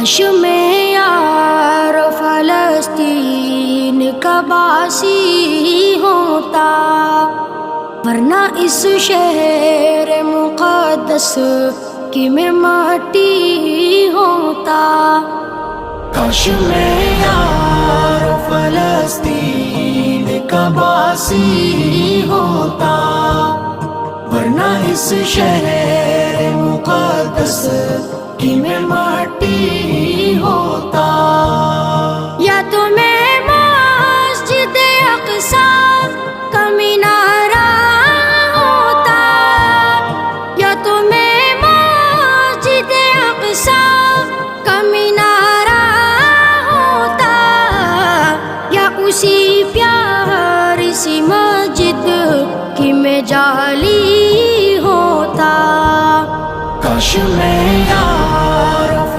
کاش میں یار فلسطین کا باسی ہوتا، ورنہ اس شہر مقدس کی میں مٹی ہوتا۔ کاش میں یار فلسطین کا باسی ہوتا، ورنہ اس شہر مقدس کی میں مٹی ہوتا۔